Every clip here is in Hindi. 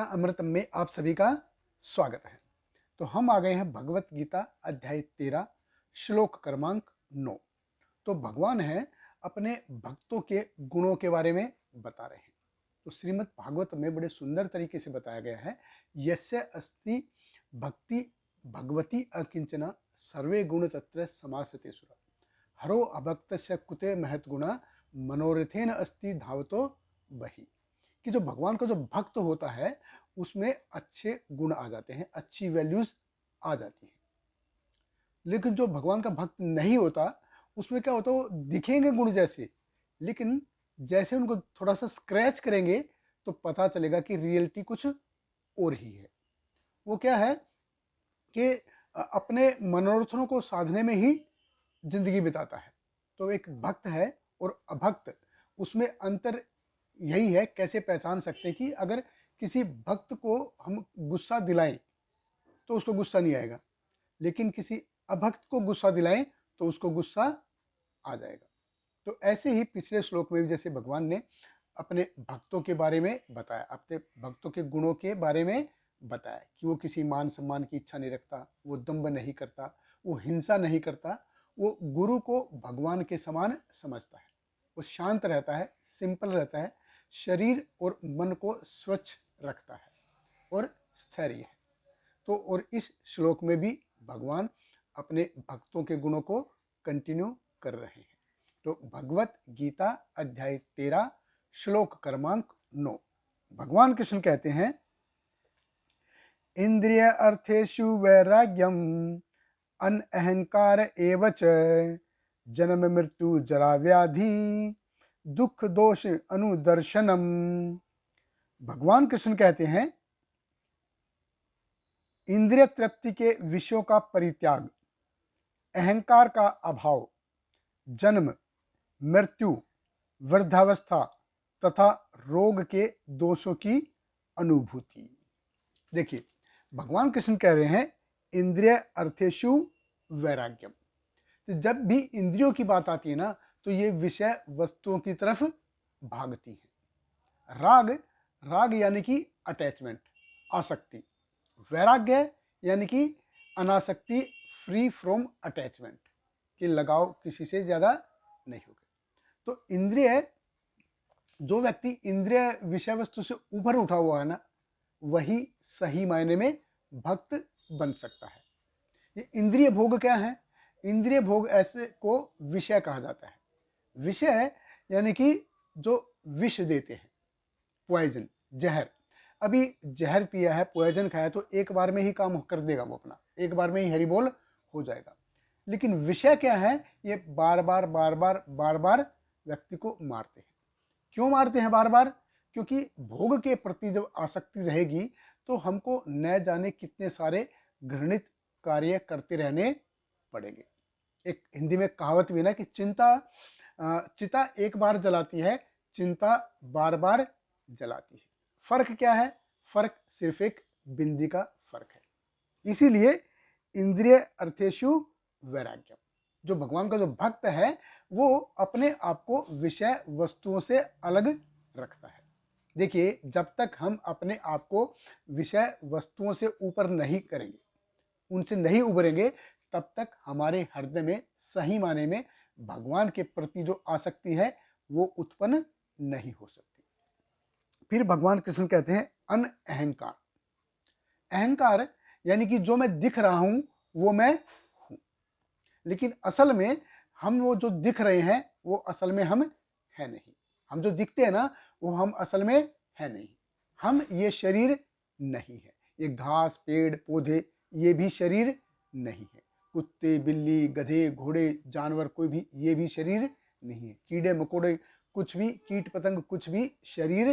अमृतम में आप सभी का स्वागत है। तो हम आ गए हैं भगवत गीता अध्याय 13 श्लोक क्रमांक 9। तो भगवान है अपने भक्तों के गुणों के बारे में बता रहे हैं। तो श्रीमद् भागवत में बड़े सुंदर तरीके से बताया गया है, यस्य अस्ति भक्ति भगवती अकिंचना सर्वे गुण तत्र समासते सुरा हरो अभक्तस्य कुते महत गुणा मनोरथेन अस्ति धावतो बहि। कि जो भगवान का जो भक्त होता है उसमें अच्छे गुण आ जाते हैं, अच्छी वैल्यूज आ जाती हैं। लेकिन जो भगवान का भक्त नहीं होता उसमें क्या होता है, वो दिखेंगे गुण जैसे, लेकिन जैसे उनको थोड़ा सा स्क्रैच करेंगे तो पता चलेगा कि रियलिटी कुछ और ही है। वो क्या है कि अपने मनोरथों को साधने में ही जिंदगी बिताता है। तो एक भक्त है और अभक्त, उसमें अंतर यही है। कैसे पहचान सकते हैं कि अगर किसी भक्त को हम गुस्सा दिलाएं तो उसको गुस्सा नहीं आएगा, लेकिन किसी अभक्त को गुस्सा दिलाएं तो उसको गुस्सा आ जाएगा। तो ऐसे ही पिछले श्लोक में भी जैसे भगवान ने अपने भक्तों के बारे में बताया, अपने भक्तों के गुणों के बारे में बताया कि वो किसी मान सम्मान की इच्छा नहीं रखता, वो दंभ नहीं करता, वो हिंसा नहीं करता, वो गुरु को भगवान के समान समझता है, वो शांत रहता है, सिंपल रहता है, शरीर और मन को स्वच्छ रखता है और स्थैर्य है। तो और इस श्लोक में भी भगवान अपने भक्तों के गुणों को कंटिन्यू कर रहे हैं। तो भगवत गीता अध्याय 13 श्लोक क्रमांक 9। भगवान कृष्ण कहते हैं, इंद्रिय अर्थेषु वैराग्यम अनअहंकार एव च जन्म मृत्यु जरा व्याधि दुख दोष अनुदर्शनम। भगवान कृष्ण कहते हैं, इंद्रिय तृप्ति के विषयों का परित्याग, अहंकार का अभाव, जन्म मृत्यु वृद्धावस्था तथा रोग के दोषों की अनुभूति। देखिए भगवान कृष्ण कह रहे हैं इंद्रिय अर्थेषु वैराग्यम। तो जब भी इंद्रियों की बात आती है ना तो ये विषय वस्तुओं की तरफ भागती है। राग, राग यानी कि अटैचमेंट, आसक्ति। वैराग्य यानी कि अनासक्ति, फ्री फ्रॉम अटैचमेंट, कि लगाव किसी से ज्यादा नहीं होगा। तो इंद्रिय, जो व्यक्ति इंद्रिय विषय वस्तु से ऊपर उठा हुआ है ना, वही सही मायने में भक्त बन सकता है। ये इंद्रिय भोग क्या है? इंद्रिय भोग ऐसे को विषय कहा जाता है। विषय यानी कि जो विष देते हैं, पॉइजन, जहर। अभी जहर पिया है, पॉइजन खाया तो एक बार में ही काम कर देगा, वो अपना एक बार में ही हरी बोल हो जाएगा। लेकिन विषय क्या है? ये बार बार बार बार बार बार व्यक्ति को मारते हैं। क्यों मारते हैं बार बार? क्योंकि भोग के प्रति जब आसक्ति रहेगी तो हमको न जाने कितने सारे घृणित कार्य करते रहने पड़ेंगे। एक हिंदी में कहावत भी ना कि चिता एक बार जलाती है, चिंता बार बार जलाती है। फर्क क्या है? फर्क सिर्फ एक बिंदी का फर्क है। इसीलिए इंद्रिय अर्थेषु वैराग्यम, जो भगवान का जो भक्त है वो अपने आप को विषय वस्तुओं से अलग रखता है। देखिए जब तक हम अपने आप को विषय वस्तुओं से ऊपर नहीं करेंगे, उनसे नहीं उभरेंगे, तब तक हमारे हृदय में सही माने में भगवान के प्रति जो आसक्ति है वो उत्पन्न नहीं हो सकती। फिर भगवान कृष्ण कहते हैं अनअहंकार। अहंकार यानी कि जो मैं दिख रहा हूं वो मैं हूं, लेकिन असल में हम वो जो दिख रहे हैं वो असल में हम है नहीं। हम जो दिखते हैं ना वो हम असल में है नहीं। हम ये शरीर नहीं है। ये घास, पेड़, पौधे ये भी शरीर नहीं है। कुत्ते, बिल्ली, गधे, घोड़े, जानवर कोई भी ये भी शरीर नहीं है। कीड़े मकोड़े कुछ भी, कीट पतंग कुछ भी शरीर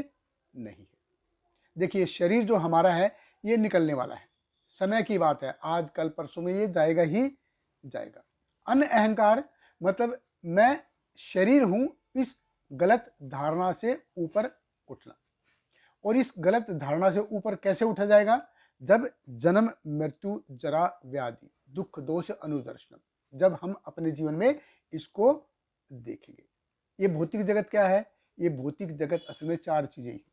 नहीं है। देखिए शरीर जो हमारा है ये निकलने वाला है, समय की बात है, आज कल परसों में ये जाएगा ही जाएगा। अनअहंकार मतलब मैं शरीर हूं, इस गलत धारणा से ऊपर उठना। और इस गलत धारणा से ऊपर कैसे उठा जाएगा? जब जन्म मृत्यु जरा व्याधि दुख दोष अनुदर्शनम, जब हम अपने जीवन में इसको देखेंगे। ये भौतिक जगत क्या है? ये भौतिक जगत असल में चार चीजें ही,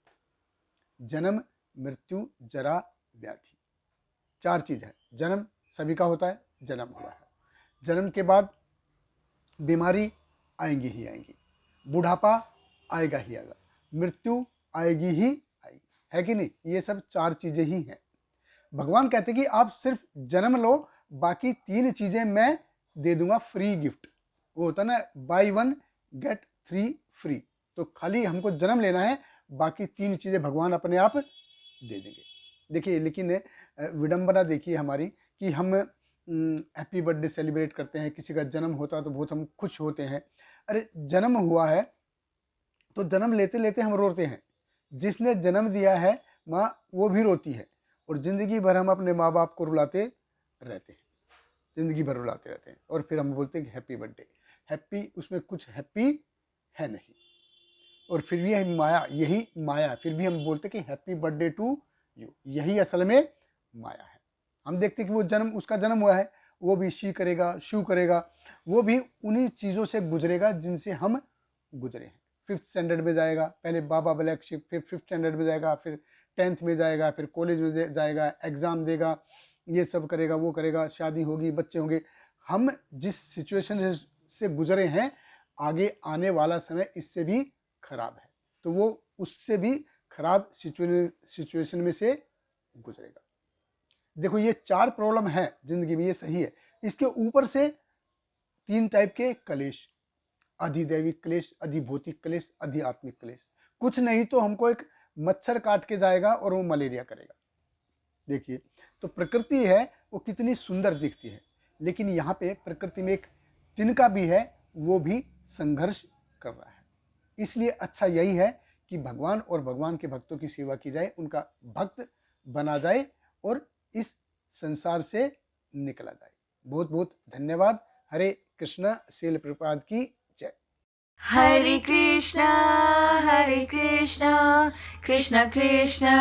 जन्म मृत्यु, जरा, व्याधि। 4 चीज़ है। जन्म सभी का होता है, जन्म हुआ है। जन्म के बाद बीमारी आएंगी ही आएंगी, बुढ़ापा आएगा ही आएगा, मृत्यु आएगी ही आएगी, है कि नहीं? ये सब 4 चीज़ें ही हैं। भगवान कहते हैं कि आप सिर्फ जन्म लो, बाकी 3 चीज़ें मैं दे दूंगा फ्री गिफ्ट। वो होता ना, बाई 1 गेट 3 फ्री। तो खाली हमको जन्म लेना है, बाकी 3 चीज़ें भगवान अपने आप दे देंगे। देखिए, लेकिन विडंबना देखिए हमारी कि हम हैप्पी बर्थडे सेलिब्रेट करते हैं, किसी का जन्म होता है तो बहुत हम खुश होते हैं। अरे जन्म हुआ है तो जन्म लेते लेते हम रोते हैं, जिसने जन्म दिया है माँ वो भी रोती है, और ज़िंदगी भर हम अपने माँ बाप को रुलाते रहते हैं, ज़िंदगी भर रुलाते रहते हैं, और फिर हम बोलते हैं कि हैप्पी बर्थडे। हैप्पी, उसमें कुछ हैप्पी है नहीं, और फिर भी यही माया, यही माया, फिर भी हम बोलते कि हैप्पी बर्थडे टू यू, यही असल में माया है। हम देखते हैं कि वो जन्म, उसका जन्म हुआ है, वो भी शी करेगा, शू करेगा, वो भी उन्हीं चीज़ों से गुजरेगा जिनसे हम गुजरे हैं। 5th स्टैंडर्ड में जाएगा, पहले बाबा ब्लैक शिप, फिर 5th स्टैंडर्ड में जाएगा, फिर 10th में जाएगा, फिर कॉलेज में जाएगा, एग्ज़ाम देगा, ये सब करेगा, वो करेगा, शादी होगी, बच्चे होंगे। हम जिस सिचुएशन से गुजरे हैं, आगे आने वाला समय इससे भी खराब है, तो वो उससे भी खराब सिचुएशन में से गुजरेगा। देखो, ये 4 प्रॉब्लम है जिंदगी में, ये सही है। इसके ऊपर से 3 टाइप के क्लेश, अधिदैविक क्लेश, अधिभौतिक क्लेश, अधिआत्मिक क्लेश। कुछ नहीं तो हमको एक मच्छर काट के जाएगा और वो मलेरिया करेगा। देखिए, तो प्रकृति है वो कितनी सुंदर दिखती है, लेकिन यहाँ पे प्रकृति में एक तिनका भी है, वो भी संघर्ष कर रहा है। इसलिए अच्छा यही है कि भगवान और भगवान के भक्तों की सेवा की जाए, उनका भक्त बना जाए और इस संसार से निकला जाए। बहुत बहुत धन्यवाद। हरे कृष्णा। श्रील प्रभुपाद की जय। Hare Krishna, Hare Krishna, Krishna Krishna,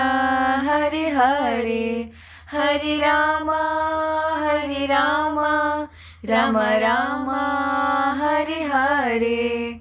Hare Hare, Hare Rama, Hare Rama, Rama Rama, Hare Hare.